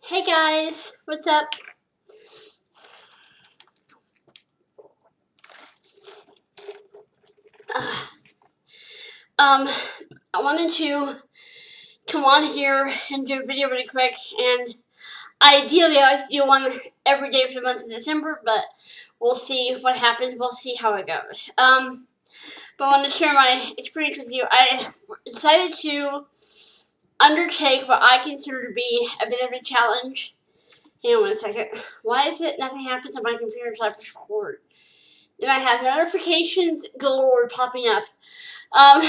Hey guys, what's up? Uh, I wanted to come on here and do a video really quick, and ideally I would do one every day for the month of December, but we'll see what happens. We'll see how it goes. But I want to share my experience with you. I decided to undertake what I consider to be a bit of a challenge. Hang on 1 second. Why is it nothing happens on my computer until I push record? Then I have notifications galore popping up. Um,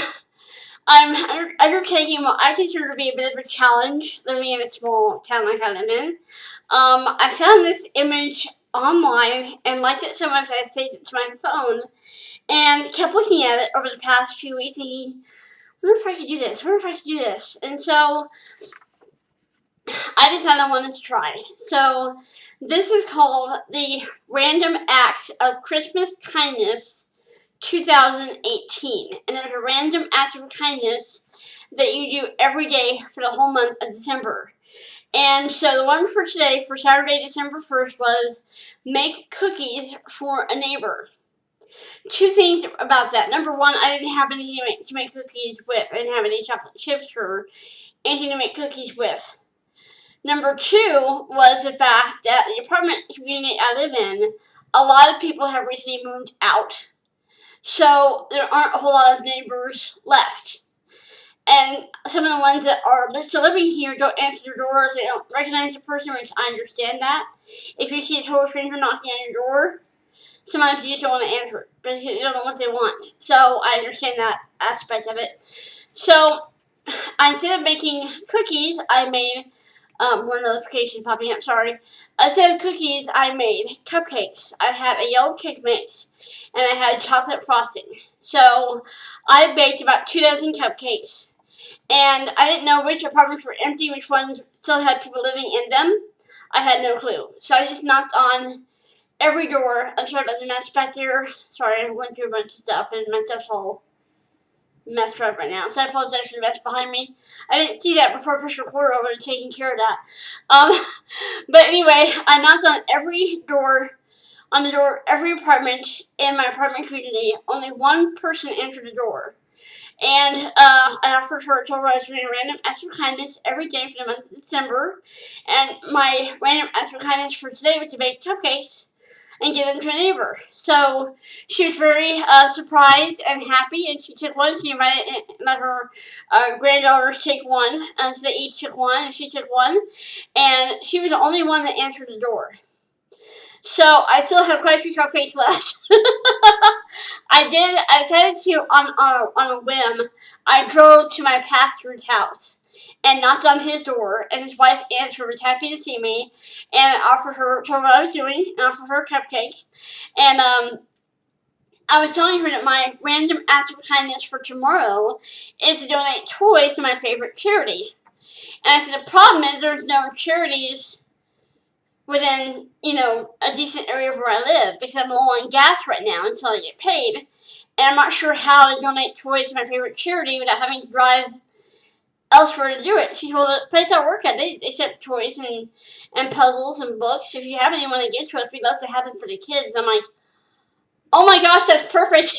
I'm undertaking what I consider to be a bit of a challenge living in a small town like I live in. I found this image online and liked it so much I saved it to my phone and kept looking at it over the past few weeks thinking, wonder if I could do this, wonder if I could do this. And so I decided I wanted to try. So this is called the Random Acts of Christmas Kindness 2018, and there's a random act of kindness that you do every day for the whole month of December. And so the one for today, for Saturday, December 1st, was make cookies for a neighbor. Two things about that. Number one, I didn't have anything to make cookies with. I didn't have any chocolate chips or anything to make cookies with. Number two was the fact that the apartment community I live in, a lot of people have recently moved out. So there aren't a whole lot of neighbors left. And some of the ones that are still living here don't answer their doors. They don't recognize the person, which I understand that. If you see a total stranger knocking on your door, sometimes you just don't want to answer it because you don't know what they want. So I understand that aspect of it. So instead of making cookies, I made one notification popping up, sorry. Instead of cookies, I made cupcakes. I had a yellow cake mix, and I had chocolate frosting. So I baked about 2 dozen cupcakes, and I didn't know which apartments were empty, which ones still had people living in them. I had no clue. So I just knocked on every door. I'm sorry about the mess back there. Sorry, I went through a bunch of stuff, and my stuff's all messed up right now, so I apologize for the mess behind me. I didn't see that before I pushed record. I would have taken care of that. But anyway, I knocked on every door, every apartment in my apartment community. Only one person answered the door. And I offered her, told her I was doing a random act of kindness every day for the month of December. And my random act of kindness for today was to bake cupcakes and give them to a neighbor. So she was very surprised and happy, and she took one. She invited let her granddaughters take one, so they each took one, and she took one, and she was the only one that answered the door. So I still have quite a few cupcakes left. I decided to, on a whim, I drove to my pastor's house and knocked on his door, and his wife answered, was happy to see me, and I offered her, told her what I was doing, and offered her a cupcake, and I was telling her that my random act of kindness for tomorrow is to donate toys to my favorite charity. And I said, the problem is there's no charities within, a decent area where I live, because I'm low on gas right now until I get paid, and I'm not sure how to donate toys to my favorite charity without having to drive elsewhere to do it. She told the place I work at, they accept toys and puzzles and books. If you have anyone to give to us, we'd love to have them for the kids. I'm like, oh my gosh, that's perfect.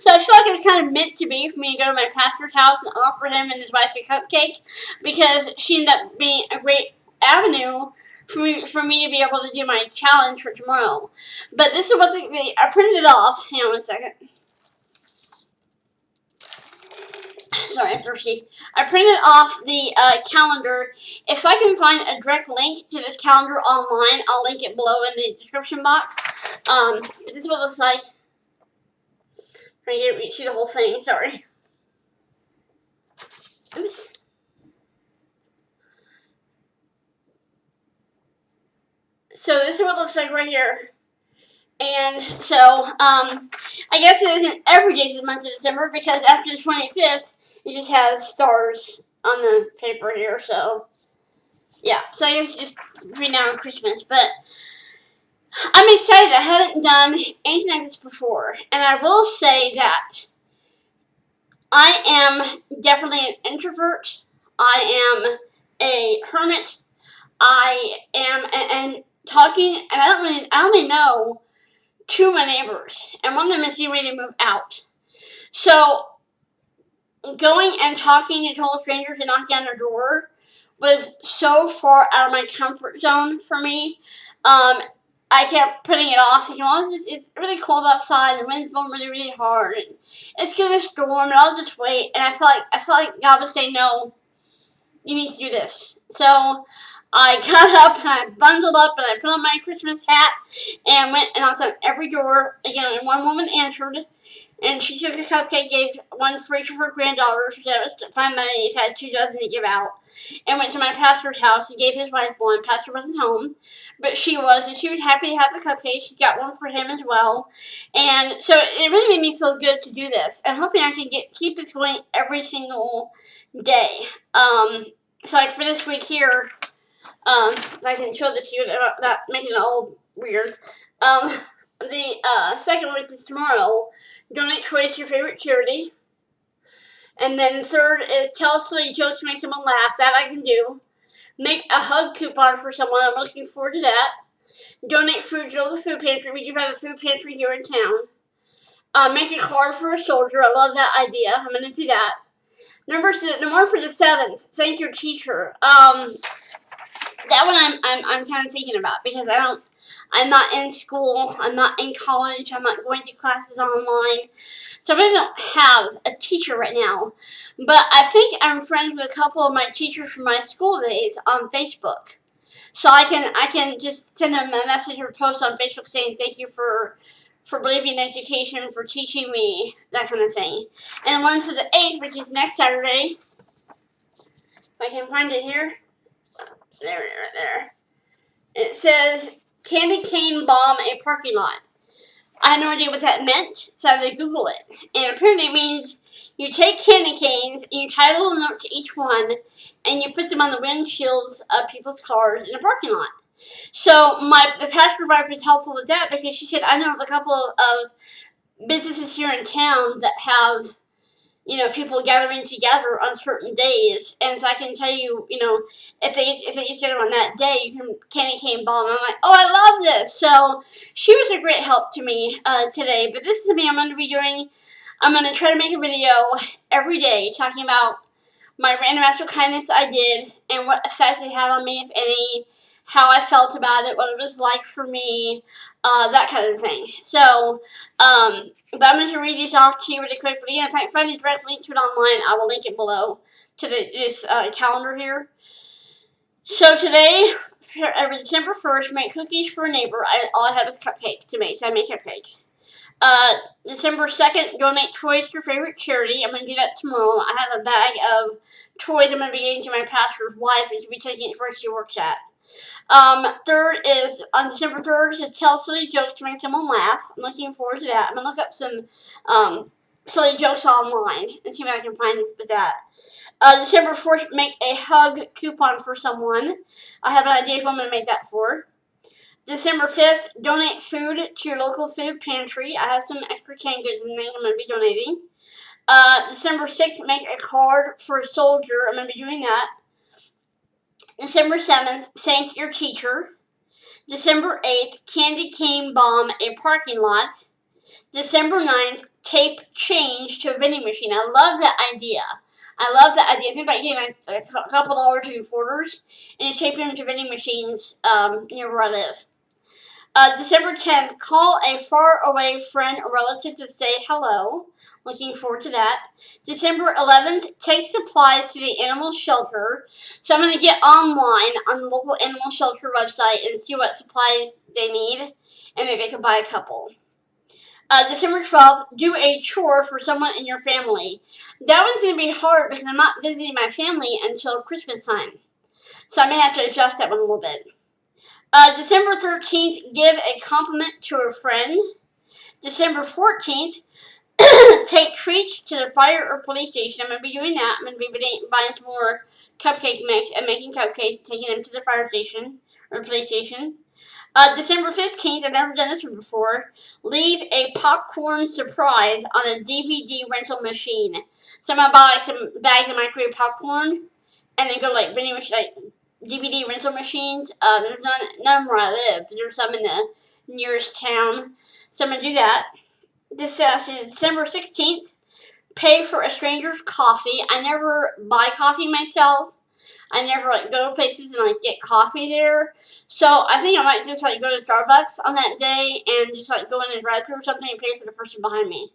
So I feel like it was kind of meant to be for me to go to my pastor's house and offer him and his wife a cupcake, because she ended up being a great avenue for me to be able to do my challenge for tomorrow. But this is what I printed it off. Hang on 1 second. Sorry, I'm thirsty. I printed off the calendar. If I can find a direct link to this calendar online, I'll link it below in the description box. This is what it looks like. I'm trying to see the whole thing, sorry. Oops. So this is what it looks like right here. And so, I guess it isn't every day of the month of December, because after the 25th, it just has stars on the paper here, so, yeah. So I guess it's just between now and Christmas, but I'm excited. I haven't done anything like this before, and I will say that I am definitely an introvert. I am a hermit. I am and talking, and I don't really know two of my neighbors, and one of them is getting ready to move out. So going and talking to total strangers and knocking on their door was so far out of my comfort zone for me. I kept putting it off, thinking, well, it's really cold outside, the wind's blowing really, really hard, and it's gonna storm, and I'll just wait. And I felt like God was saying, no, you need to do this. So I got up and I bundled up and I put on my Christmas hat and went and knocked on every door. Again, and one woman answered, and she took a cupcake, gave one for each of her granddaughters. She said it was fine money. She had 2 dozen to give out. And went to my pastor's house and gave his wife one. Pastor wasn't home, but she was, and she was happy to have the cupcake. She got one for him as well. And so it really made me feel good to do this. I'm hoping I can keep this going every single day. So like for this week here, if I can show this to you without making it all weird. The second, which is tomorrow, donate toys to your favorite charity. And then third is tell silly jokes to make someone laugh. That I can do. Make a hug coupon for someone. I'm looking forward to that. Donate food to the food pantry. We do have a food pantry here in town. Make a card for a soldier. I love that idea. I'm going to do that. The one for the 7th. Thank your teacher. That one I'm kind of thinking about because I'm not in school, I'm not in college, I'm not going to classes online, so I really don't have a teacher right now. But I think I'm friends with a couple of my teachers from my school days on Facebook, so I can just send them a message or post on Facebook saying thank you for believing in education, for teaching me, that kind of thing. And one for the 8th, which is next Saturday. If I can find it here. There, right there. It says, candy cane bomb a parking lot. I had no idea what that meant, so I had to Google it. And apparently it means you take candy canes, and you tie a little note to each one, and you put them on the windshields of people's cars in a parking lot. So the pastor wife was helpful with that because she said, I know of a couple of businesses here in town that have, people gathering together on certain days, and so I can tell you, if they get together on that day, you can candy cane bomb. And I'm like, oh, I love this. So she was a great help to me today. But this is something I'm going to be doing. I'm going to try to make a video every day talking about my random acts of kindness I did and what effect it had on me, if any, how I felt about it, what it was like for me, that kind of thing. So, but I'm going to read these off to you really quick. But again, if I can find the direct link to it online, I will link it below to this calendar here. So today, December 1st, make cookies for a neighbor. All I had was cupcakes to make, so I made cupcakes. December 2nd, donate toys to your favorite charity. I'm going to do that tomorrow. I have a bag of toys I'm going to be getting to my pastor's wife, and she'll be taking it where she works at. Third is, on December 3rd, to tell silly jokes to make someone laugh. I'm looking forward to that. I'm going to look up some, silly jokes online and see what I can find with that. December 4th, make a hug coupon for someone. I have an idea of who I'm going to make that for. December 5th, donate food to your local food pantry. I have some extra canned goods and things I'm going to be donating. December 6th, make a card for a soldier. I'm going to be doing that. December 7th, thank your teacher. December 8th, candy cane bomb a parking lot. December 9th, tape change to a vending machine. I love that idea. Think about getting a couple dollars in quarters and you tape them to vending machines near where I live. December 10th, call a far-away friend or relative to say hello. Looking forward to that. December 11th, take supplies to the animal shelter. So I'm going to get online on the local animal shelter website and see what supplies they need, and maybe I can buy a couple. December 12th, do a chore for someone in your family. That one's going to be hard because I'm not visiting my family until Christmas time. So I may have to adjust that one a little bit. December 13th, give a compliment to a friend. December 14th, take treats to the fire or police station. I'm going to be doing that. I'm going to be buying some more cupcake mix and making cupcakes and taking them to the fire station or police station. December 15th, I've never done this one before, leave a popcorn surprise on a DVD rental machine. So I'm going to buy some bags of microwave popcorn and then go to like vending machine, like DVD rental machines. There's none where I live. There's some in the nearest town, so I'm gonna do that. This December 16th. Pay for a stranger's coffee. I never buy coffee myself. I never like go to places and like get coffee there. So I think I might just like go to Starbucks on that day and just like go in and drive through or something and pay for the person behind me.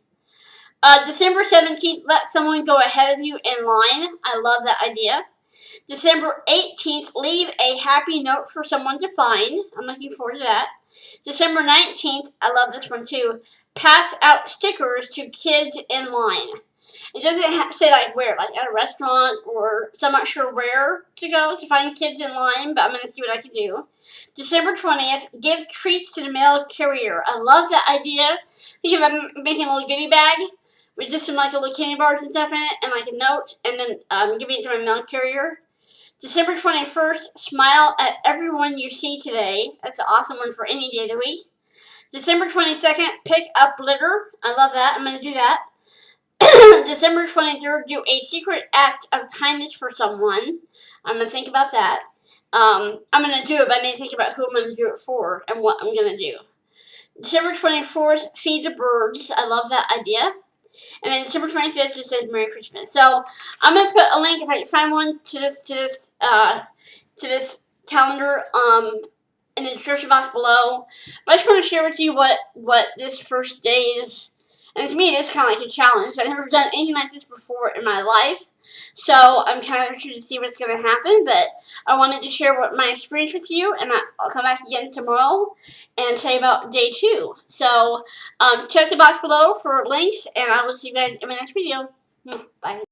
December 17th, let someone go ahead of you in line. I love that idea. December 18th, leave a happy note for someone to find. I'm looking forward to that. December 19th, I love this one too. Pass out stickers to kids in line. It doesn't say like where, like at a restaurant or, so I'm not sure where to go to find kids in line, but I'm going to see what I can do. December 20th, give treats to the mail carrier. I love that idea. Think about making a little goodie bag with just some like little candy bars and stuff in it and like a note, and then giving it to my mail carrier. December 21st, smile at everyone you see today. That's an awesome one for any day of the week. December 22nd, pick up litter. I love that. I'm going to do that. December 23rd, do a secret act of kindness for someone. I'm going to think about that. I'm going to do it, but I need to think about who I'm going to do it for and what I'm going to do. December 24th, feed the birds. I love that idea. And then December 25th just says Merry Christmas. So I'm going to put a link if I can find one to this calendar in the description box below. But I just want to share with you what this first day is. And to me, it's kind of like a challenge. I've never done anything like this before in my life. So I'm kind of interested to see what's going to happen. But I wanted to share my experience with you. And I'll come back again tomorrow and tell you about day 2. So check the box below for links. And I will see you guys in my next video. Bye.